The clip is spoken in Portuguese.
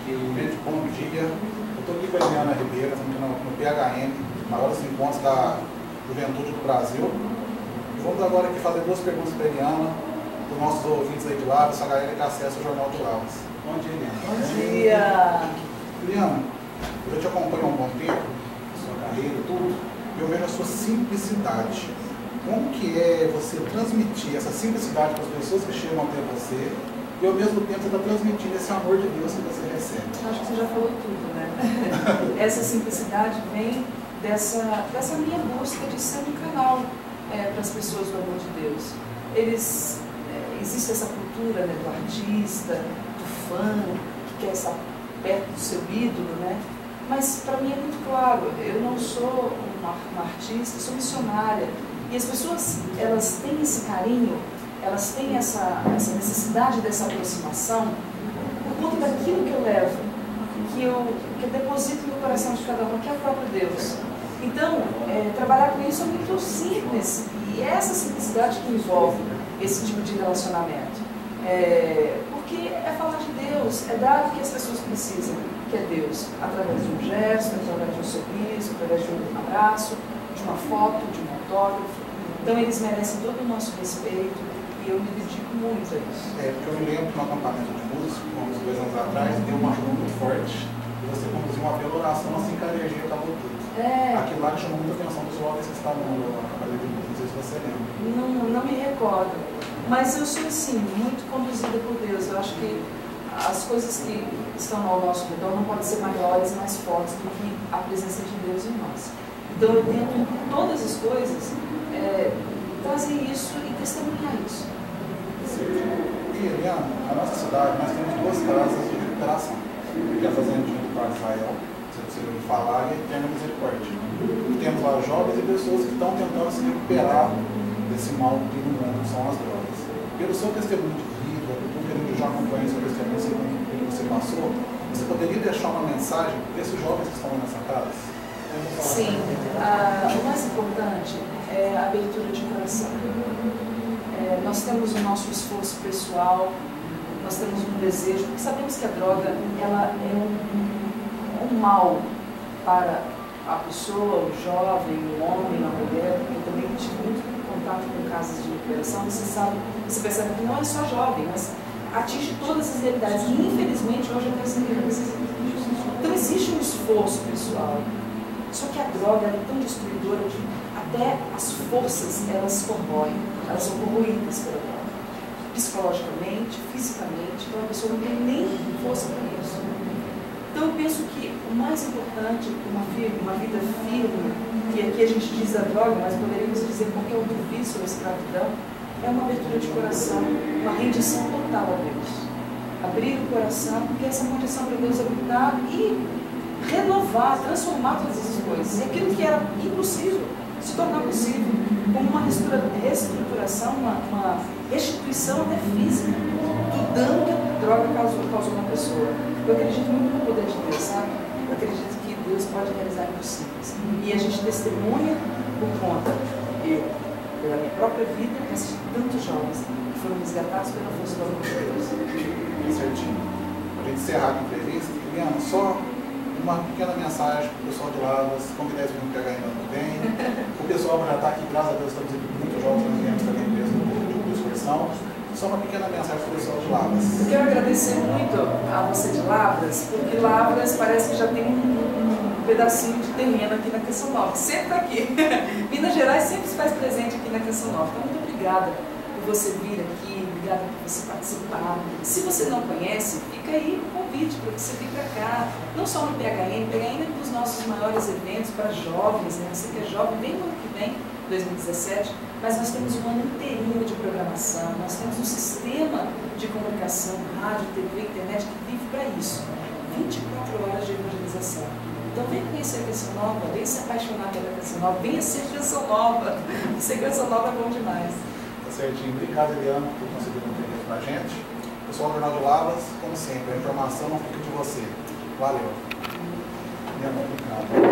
Gente, bom dia. Eu estou aqui com a Eliana Ribeira, no PHM, maiores encontros da juventude do Brasil. E vamos agora aqui fazer duas perguntas para a Eliana, para os nossos ouvintes aí de Lavras, essa galera que acessa o Jornal de Lavras. Bom dia, Eliana. Bom dia. Eliana, eu já te acompanho há um bom tempo, sua carreira e tudo, e eu vejo a sua simplicidade. Como que é você transmitir essa simplicidade para as pessoas que chegam até você e ao mesmo tempo você está transmitindo esse amor de Deus que você recebe? Acho que você já falou tudo, né? Essa simplicidade vem dessa minha busca de ser um canal para as pessoas do amor de Deus. Existe essa cultura, né, do artista, do fã, que quer estar perto do seu ídolo, né? Mas para mim é muito claro, eu não sou uma artista, sou missionária. E as pessoas, elas têm esse carinho, elas têm essa necessidade dessa aproximação por conta daquilo que eu levo, que eu deposito no coração de cada um, que é o próprio Deus. Então, trabalhar com isso é muito simples, e é essa simplicidade que envolve esse tipo de relacionamento. Porque é falar de Deus, é dar o que as pessoas precisam, que é Deus, através de um gesto, através de um sorriso, através de um abraço, de uma foto, de um autógrafo. Então eles merecem todo o nosso respeito e eu me dedico muito a isso. Porque eu me lembro que no acampamento de música, uns 2 anos atrás, deu uma chuva muito forte e você conduziu uma bela oração assim que a energia acabou tudo. Aquilo lá que chamou muita atenção dos jovens que estavam no acampamento de música, não sei se você lembra. Não me recordo, mas eu sou assim, muito conduzida por Deus. Eu acho que as coisas que estão ao nosso redor não podem ser maiores e mais fortes do que a presença de Deus em nós. Então eu tento em todas as coisas trazer isso e testemunhar isso. E, Eliana, na nossa cidade nós temos 2 casas de recuperação, que é a Fazendinha do Parque Israel, se você ouviu falar, e a Eterna Misericórdia. Temos lá jovens e pessoas que estão tentando se recuperar desse mal que no mundo são as drogas. Pelo seu testemunho de vida, por tudo que a gente já acompanha o seu testemunho que você passou, você poderia deixar uma mensagem para esses jovens que estão nessa casa? Sim, o mais importante é a abertura de coração. Nós temos o nosso esforço pessoal, nós temos um desejo, porque sabemos que a droga ela é um mal para a pessoa, o jovem, o homem, a mulher. Eu também tive muito contato com casas de recuperação, você percebe que não é só jovem, mas atinge todas as realidades. E infelizmente hoje é assim. Então existe um esforço pessoal. Só que a droga é tão destruidora que até as forças, elas corroem, elas são corroídas pela droga. Psicologicamente, fisicamente, então a pessoa não tem nem força para isso. Então eu penso que o mais importante, uma vida firme, que aqui a gente diz a droga, mas poderíamos dizer qualquer outro vício ou escravidão, é uma abertura de coração, uma rendição total a Deus. Abrir o coração, porque essa condição para Deus habitar e renovar, transformar todas essas coisas. E aquilo que era impossível se tornar possível, como uma reestruturação, uma restituição até física do dano que a droga causou na pessoa. Eu acredito muito no poder de Deus, sabe? Eu acredito que Deus pode realizar impossíveis. E a gente testemunha por conta, pela minha própria vida, mas de tantos jovens que foram resgatados pela força do amor de Deus. Certinho. Para a gente encerrar a entrevista, Eliana, só uma pequena mensagem para o pessoal de Lavras, convidar esse menino PHM ano que vem. O pessoal já está aqui, graças a Deus, estamos aqui com muitos jovens, nós viemos também mesmo de excursão. Só uma pequena mensagem para o pessoal de Lavras. Eu quero agradecer muito a você de Lavras, porque Lavras parece que já tem um pedacinho de terreno aqui na Canção Nova. Sempre está aqui. Minas Gerais sempre se faz presente aqui na Canção Nova. Então, muito obrigada por você vir aqui, obrigada por você participar. Se você não conhece, fica aí o convite para você vir para cá. Não só no PHM é um dos nossos maiores eventos para jovens, né? Você que é jovem, vem no ano que vem, 2017, mas nós temos um ano inteirinho de programação, nós temos um sistema de comunicação, rádio, TV, internet, que vive para isso. 24 horas de evangelização. Então vem conhecer a Canção Nova, vem se apaixonar pela Canção Nova, venha ser Canção Nova. Ser Canção Nova é bom demais. Tá certinho. Obrigado, Eliana, por conseguir um tempo para a gente. Pessoal do Jornal de Lavras, como sempre, a informação não fica de você. Valeu. Obrigado.